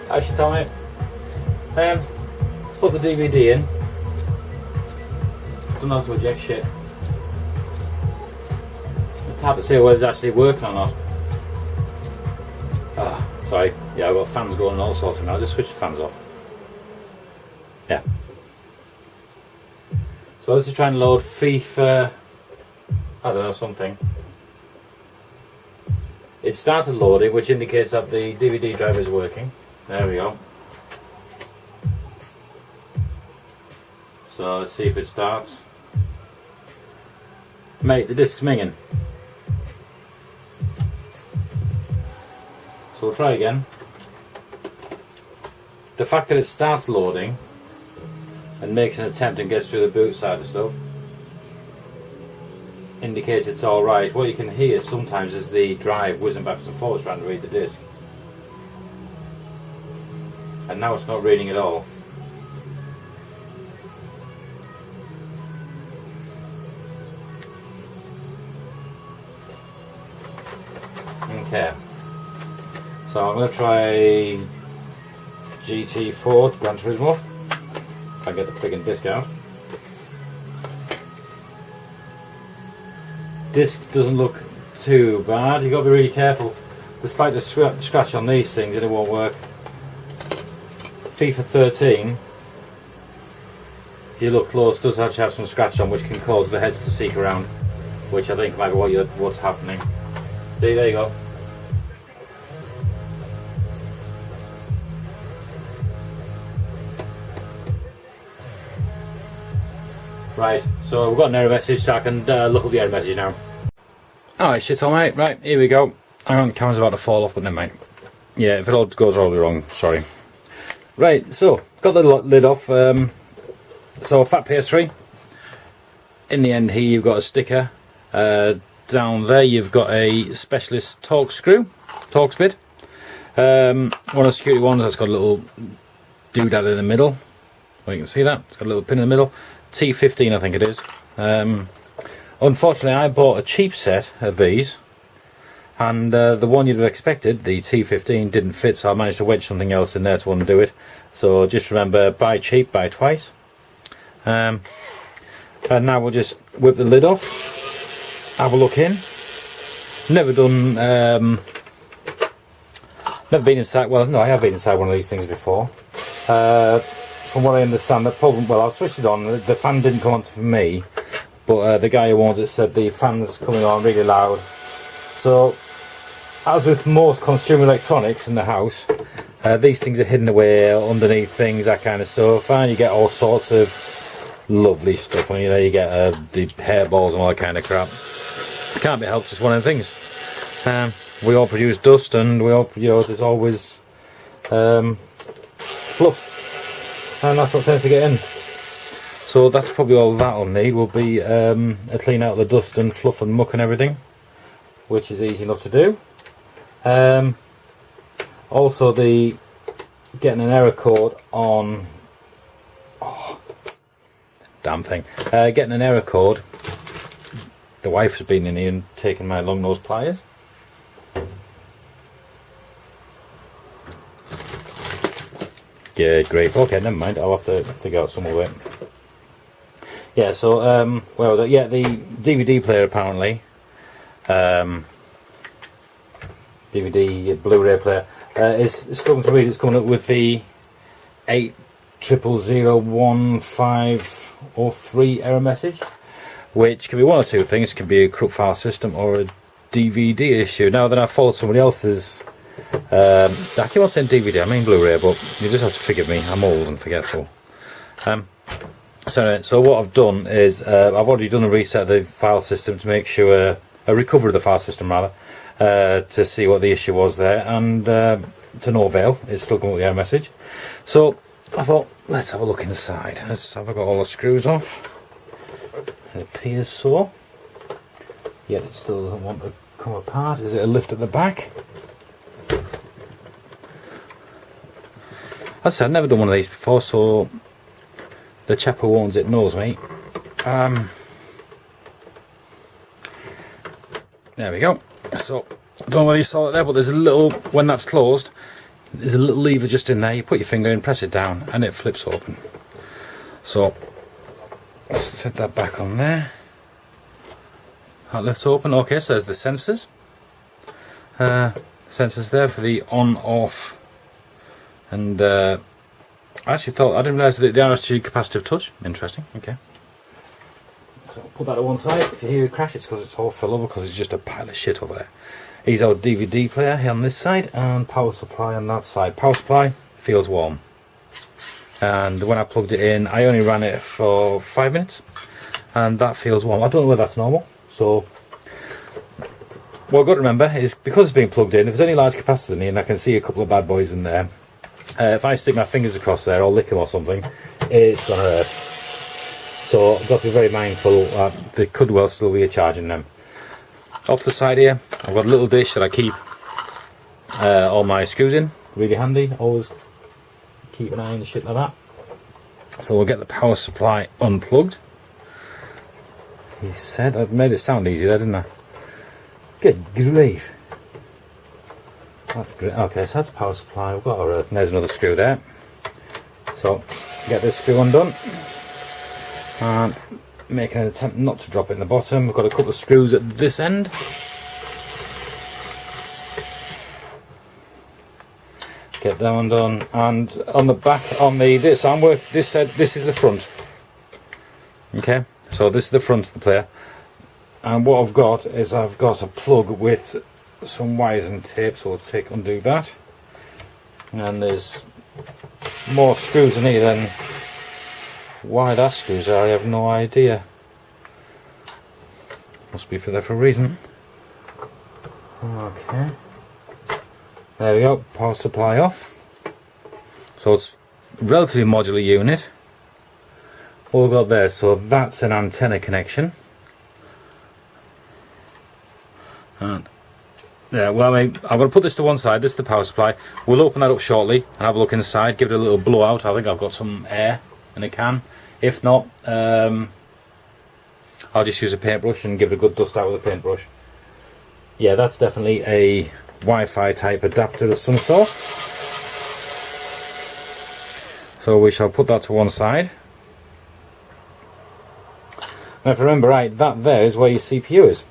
Actually, Tommy, put the DVD in. Don't know how to eject shit. It's hard to see whether it's actually working or not. Sorry, yeah, I've got fans going and all sorts of now. Just switch the fans off. Yeah. So this is trying to load FIFA, I don't know, something. It started loading, which indicates that the DVD drive is working. There we go. So let's see if it starts. Mate, the disc's minging. So we'll try again. The fact that it starts loading and makes an attempt and gets through the boot side of stuff indicates it's alright. What you can hear sometimes is the drive whizzing backwards and forwards trying to read the disc. And now it's not reading at all. Okay. So I'm going to try GT4 Gran Turismo. If I get the friggin' disc out. Disc doesn't look too bad. You've got to be really careful. The slightest scratch on these things and it won't work. FIFA 13, if you look close, does actually have some scratch on which can cause the heads to seek around, which I think might be what's happening. See, there you go. Right, so we've got an error message, so I can look up the error message now. Alright, shit all right, right, here we go. Hang on, the camera's about to fall off, but never mind. Yeah, if it all goes all the way wrong, sorry. Right, so, got the lid off. So, fat PS3. In the end here you've got a sticker. Down there you've got a specialist Torx bit. One of the security ones that's got a little doodad in the middle. Well, you can see that, it's got a little pin in the middle. T15 I think it is. Unfortunately I bought a cheap set of these and the one you'd have expected, the T15, didn't fit, so I managed to wedge something else in there to undo it. So just remember, buy cheap, buy twice. And now we'll just whip the lid off, have a look in. Never been inside, well no, I have been inside one of these things before. From what I understand, the problem, well, I've switched it on, the fan didn't come on for me, but the guy who owns it said the fan's coming on really loud. So, as with most consumer electronics in the house, these things are hidden away underneath things, that kind of stuff, and you get all sorts of lovely stuff. And, you know, you get the hairballs and all that kind of crap. Can't be helped, it's one of the things. We all produce dust, and we all, you know, there's always fluff. And that's what tends to get in. So that's probably all that'll need, will be a clean out of the dust and fluff and muck and everything, which is easy enough to do. Also the getting an error code on damn thing. Getting an error code. The wife has been in here and taken my long nose pliers. Yeah, great. Okay, never mind. I'll have to figure out some of it. Yeah, so where was it? Yeah, the DVD player apparently. DVD Blu-ray player is struggling to read. It's coming up with the 8000153 error message, which can be one or two things. It can be a corrupt file system or a DVD issue. Now then, I followed somebody else's. I keep on saying DVD, I mean Blu-ray, but you just have to forgive me, I'm old and forgetful. So what I've done is, I've already done a reset of the file system to make sure, a recovery of the file system rather, to see what the issue was there, and to no avail, it's still coming with the error message. So I thought, let's have a look inside. Let's have I got all the screws off. It appears so, yet it still doesn't want to come apart. Is it a lift at the back? As I said, I've never done one of these before, so the chap who owns it knows me. There we go. So, I don't know whether you saw it there, but there's a little, when that's closed, there's a little lever just in there. You put your finger in, press it down, and it flips open. So let's set that back on there. That lifts open. Okay, so there's the sensors. Sensors there for the on, off, and I actually thought, I didn't realise that they are actually capacitive touch. Interesting. Okay. So I'll put that to one side. If you hear a crash, it's because it's all fell over, because it's just a pile of shit over there. Here's our DVD player here on this side, and power supply on that side. Power supply feels warm. And when I plugged it in, I only ran it for 5 minutes, and that feels warm. I don't know whether that's normal. So what I've got to remember is, because it's being plugged in, if there's any large capacitors in here, and I can see a couple of bad boys in there, if I stick my fingers across there or lick them or something, it's going to hurt. So I've got to be very mindful that they could well still be charging them. Off the side here, I've got a little dish that I keep all my screws in. Really handy, always keep an eye on the shit like that. So we'll get the power supply unplugged. He said, I've made it sound easy there, didn't I? Good grief. That's great. Okay, so that's power supply. We've got our earth, and there's another screw there. So get this screw undone. And making an attempt not to drop it in the bottom. We've got a couple of screws at this end. Get that one done, and on the back, on the this armwork, this said this is the front. Okay, so this is the front of the player, and what I've got is I've got a plug with some wires and tape, so we'll undo that, and there's more screws in here than why that screws are. I have no idea. Must be for there for a reason. Okay. There we go, power supply off. So it's a relatively modular unit. What we've got there, so that's an antenna connection. And yeah, well, I'm going to put this to one side. This is the power supply. We'll open that up shortly and have a look inside, give it a little blowout. I think I've got some air in a can. If not, I'll just use a paintbrush and give it a good dust out with a paintbrush. Yeah, that's definitely a Wi-Fi type adapter of some sort. So we shall put that to one side. Now if I remember right, that there is where your CPU is.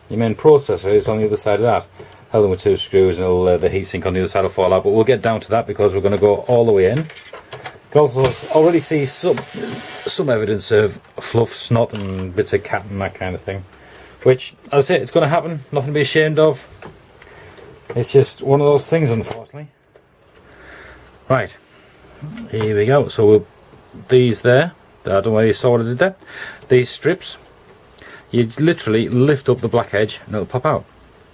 Your main processor is on the other side of that. Held in with two screws, and the heatsink on the other side will fall out, but we'll get down to that because we're going to go all the way in. You can also already see some evidence of fluff, snot and bits of cat and that kind of thing. Which, as I say, it's going to happen, nothing to be ashamed of. It's just one of those things, unfortunately. Right, here we go. So these there, I don't know whether you saw what I did there. These strips, you literally lift up the black edge and it'll pop out.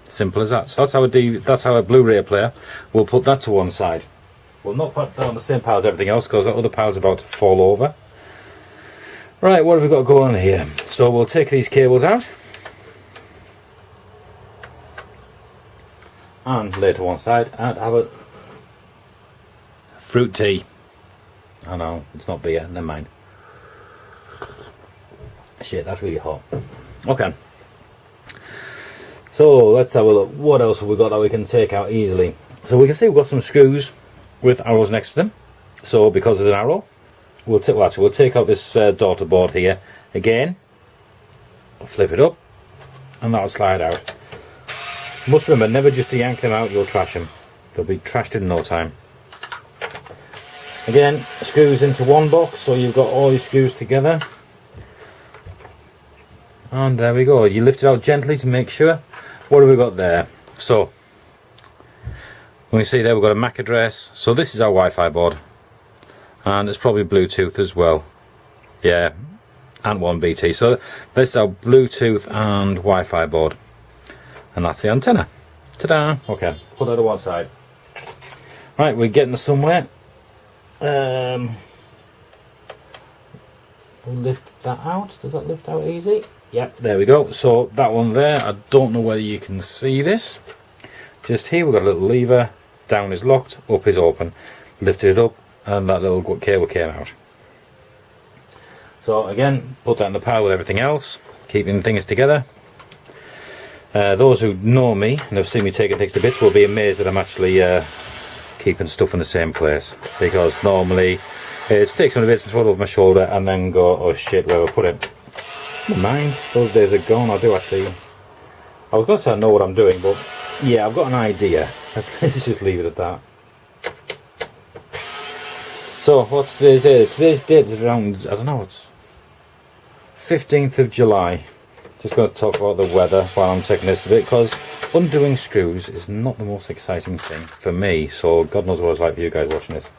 Simple as that. So that's how a Blu-ray player. We'll put that to one side. We'll not put that on the same pile as everything else because that other pile's about to fall over. Right, what have we got going on here? So we'll take these cables out and lay to one side and have a fruit tea. I know, it's not beer, never mind. Shit, that's really hot. Okay. So let's have a look. What else have we got that we can take out easily? So we can see we've got some screws with arrows next to them. So because there's an arrow, we'll take out this daughter board here again. Flip it up, and that'll slide out. Must remember, never just to yank them out, you'll trash them. They'll be trashed in no time. Again, screws into one box, so you've got all your screws together. And there we go. You lift it out gently to make sure. What have we got there? So, when you see there, we've got a MAC address. So this is our Wi-Fi board. And it's probably Bluetooth as well. Yeah, and one BT. So this is our Bluetooth and Wi-Fi board. And that's the antenna. Ta-da! Okay, put that to one side. Right, we're getting somewhere. We'll lift that out. Does that lift out easy? Yep, there we go. So that one there, I don't know whether you can see this. Just here we've got a little lever. Down is locked, up is open. Lifted it up and that little cable came out. So again, put that in the pile with everything else, keeping things together. Those who know me and have seen me taking things to bits will be amazed that I'm actually keeping stuff in the same place, because normally it takes some of it to put over my shoulder and then go, oh shit, where I put it. Never mind, those days are gone. I do actually, I was going to say I know what I'm doing, but yeah, I've got an idea. Let's just leave it at that. So what's today's date? Today's date is around, I don't know, it's 15th of July. Just going to talk about the weather while I'm taking this a bit, because undoing screws is not the most exciting thing for me, so God knows what it's like for you guys watching this.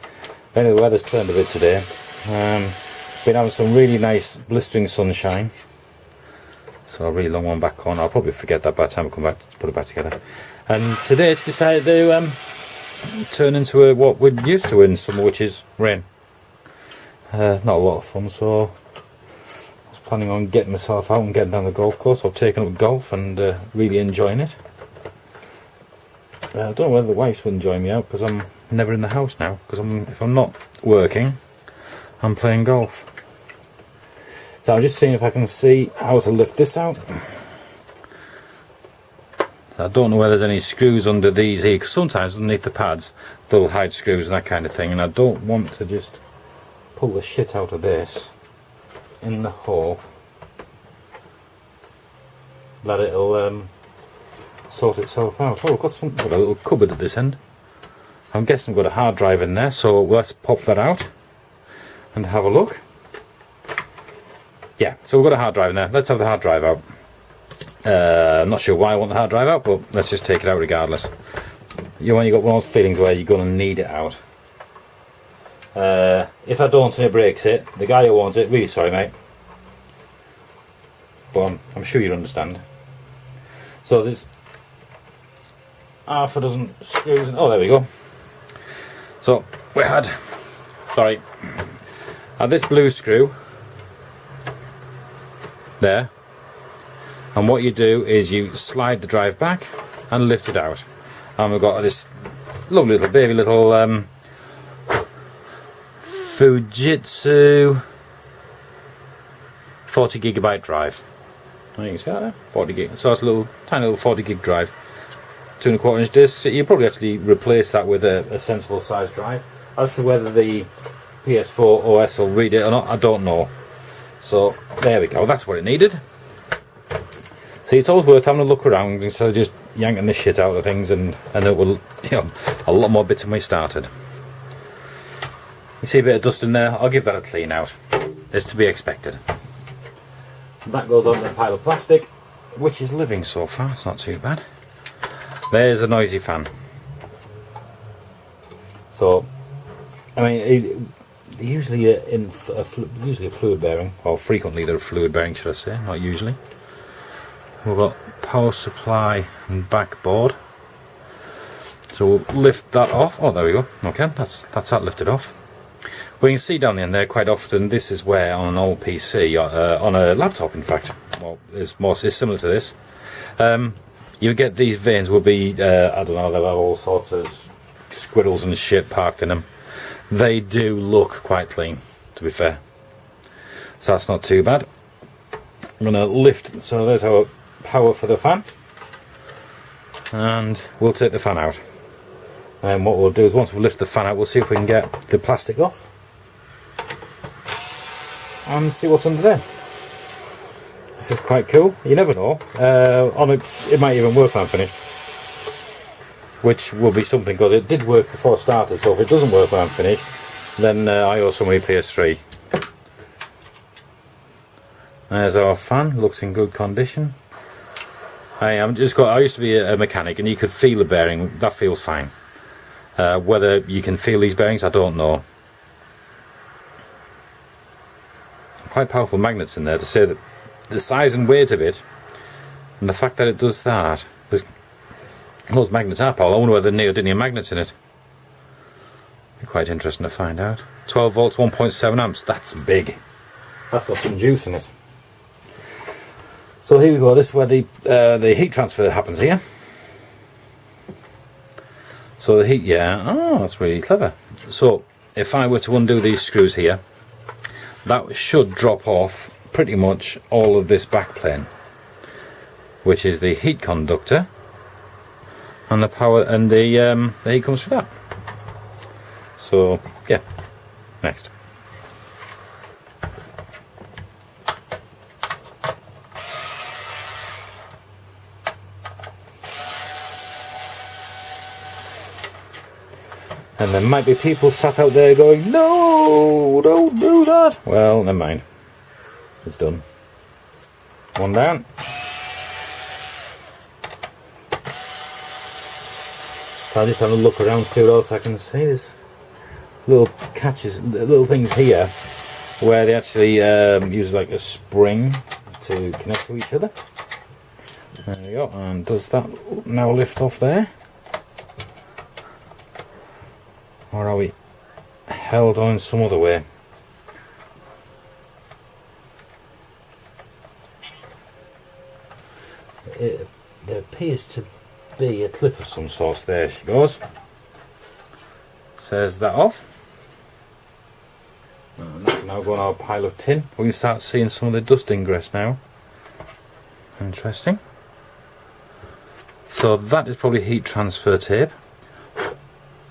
Anyway, the weather's turned a bit today. Been having some really nice blistering sunshine, so a really long one back on. I'll probably forget that by the time I come back to put it back together. And today it's decided to turn into what we're used to in summer, which is rain. Not a lot of fun, so I was planning on getting myself out and getting down the golf course, or taking up golf and really enjoying it. I don't know whether the wife would enjoy me out, because I'm never in the house now, because if I'm not working, I'm playing golf. So I'm just seeing if I can see how to lift this out. I don't know whether there's any screws under these here, because sometimes underneath the pads they'll hide screws and that kind of thing, and I don't want to just pull the shit out of this in the hole that it'll sort itself out. Oh, we've got a little cupboard at this end. I'm guessing we've got a hard drive in there, so let's pop that out and have a look. Yeah, so we've got a hard drive in there. Let's have the hard drive out. I'm not sure why I want the hard drive out, but let's just take it out regardless. When you've got one of those feelings where you're going to need it out. If I don't and it breaks it, the guy who wants it, really sorry mate, but I'm sure you'll understand. So there's half a dozen screws, oh there we go. So we had this blue screw there, and what you do is you slide the drive back and lift it out, and we've got this lovely little baby little Fujitsu 40 gigabyte drive. You can see that there, 40 gig. So that's a little tiny little 40 gig drive, 2 1/4 inch disc. You probably actually replace that with a sensible size drive. As to whether the PS4 OS will read it or not, I don't know. So there we go, that's what it needed. See, it's always worth having a look around instead of just yanking the shit out of things, and it will, a lot more bits than we started. You see a bit of dust in there, I'll give that a clean out. It's to be expected. That goes on the pile of plastic, which is living so far, it's not too bad. There's a noisy fan. So, I mean, usually a fluid bearing, or frequently they're a fluid bearing, should I say, not usually. We've got power supply and backboard. So we'll lift that off. Oh, there we go. Okay, that's that lifted off. We can see down the end there quite often. This is where on an old PC, on a laptop, in fact, well, it's similar to this. You get these veins will be, I don't know, they'll have all sorts of squirrels and shit parked in them. They do look quite clean, to be fair. So that's not too bad. I'm going to lift, so there's our power for the fan. And we'll take the fan out. And what we'll do is once we lift the fan out, we'll see if we can get the plastic off. And see what's under there. This is quite cool. You never know. It might even work when I'm finished. Which will be something, because it did work before I started, so if it doesn't work when I'm finished, then I owe somebody PS3. There's our fan, looks in good condition. I used to be a mechanic, and you could feel the bearing, that feels fine. Whether you can feel these bearings, I don't know. Quite powerful magnets in there to say that the size and weight of it, and the fact that it does that, those magnets are powerful. I wonder whether there's neodymium magnets in it. Be quite interesting to find out. 12 volts, 1.7 amps. That's big. That's got some juice in it. So here we go. This is where the heat transfer happens here. So the heat, yeah. Oh, that's really clever. So if I were to undo these screws here, that should drop off pretty much all of this back plane, which is the heat conductor, and the power, and the heat comes through that. So yeah, next. And there might be people sat out there going, no, don't do that. Well, never mind. It's done. One down. So I just have a look around, see what else I can see. There's little catches, little things here where they actually use like a spring to connect to each other. There we go. And does that now lift off there? Or are we held on some other way? There appears to be a clip of some sort. There she goes. Says that off. And that's now going on a pile of tin. We can start seeing some of the dust ingress now. Interesting. So that is probably heat transfer tape.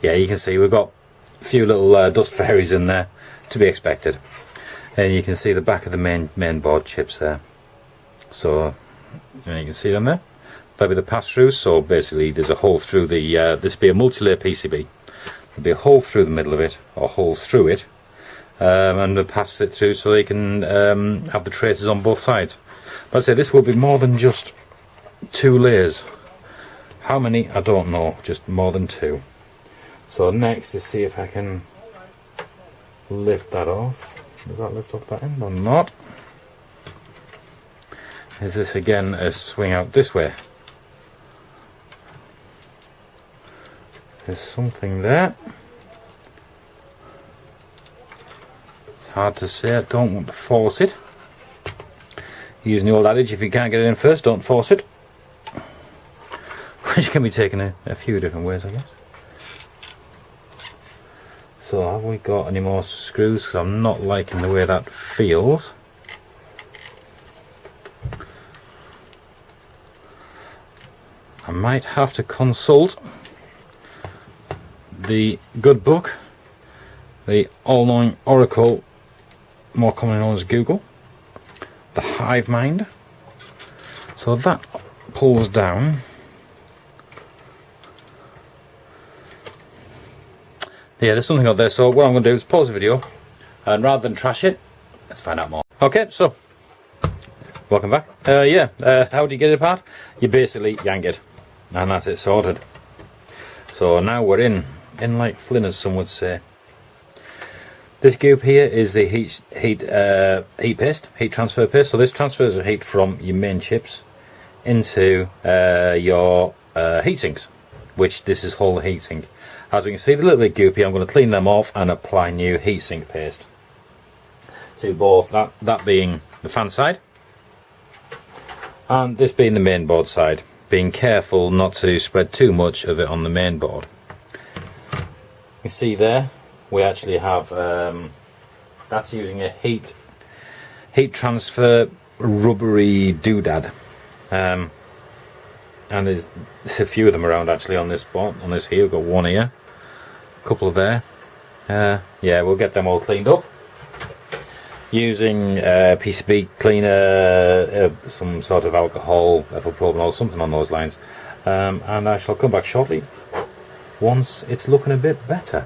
Yeah, you can see we've got a few little dust fairies in there, to be expected. And you can see the back of the main board chips there. So you can see them there. That'll be the pass-through. So basically, there's a hole through the. This will be a multi-layer PCB. There'll be a hole through the middle of it, or holes through it, and we'll pass it through so they can have the traces on both sides. But I say this will be more than just 2 layers. How many? I don't know. Just more than 2. So next is see if I can lift that off. Does that lift off that end or not? Is this again a swing out this way? There's something there. It's hard to say. I don't want to force it. Using the old adage, if you can't get it in first, don't force it. Which can be taken a few different ways, I guess. So have we got any more screws? Because I'm not liking the way that feels. I might have to consult the good book, the all-knowing oracle, more commonly known as Google, the hive mind. So that pulls down. Yeah, there's something out there, so what I'm going to do is pause the video, and rather than trash it, let's find out more. Okay, so, welcome back. How do you get it apart? You basically yank it, and that's it sorted. So now we're in like Flynn, as some would say. This goop here is the heat transfer paste. So this transfers the heat from your main chips into your heat sinks, which this is whole heat sink. As you can see, they're a little bit goopy. I'm going to clean them off and apply new heatsink paste to both, that being the fan side and this being the main board side. Being careful not to spread too much of it on the main board. You see there, we actually have that's using a heat transfer rubbery doodad. And there's a few of them around actually on this board. On this here, we've got one here. Couple there. Yeah, we'll get them all cleaned up using PCB cleaner, some sort of alcohol, ethyl propanol, something on those lines, and I shall come back shortly once it's looking a bit better.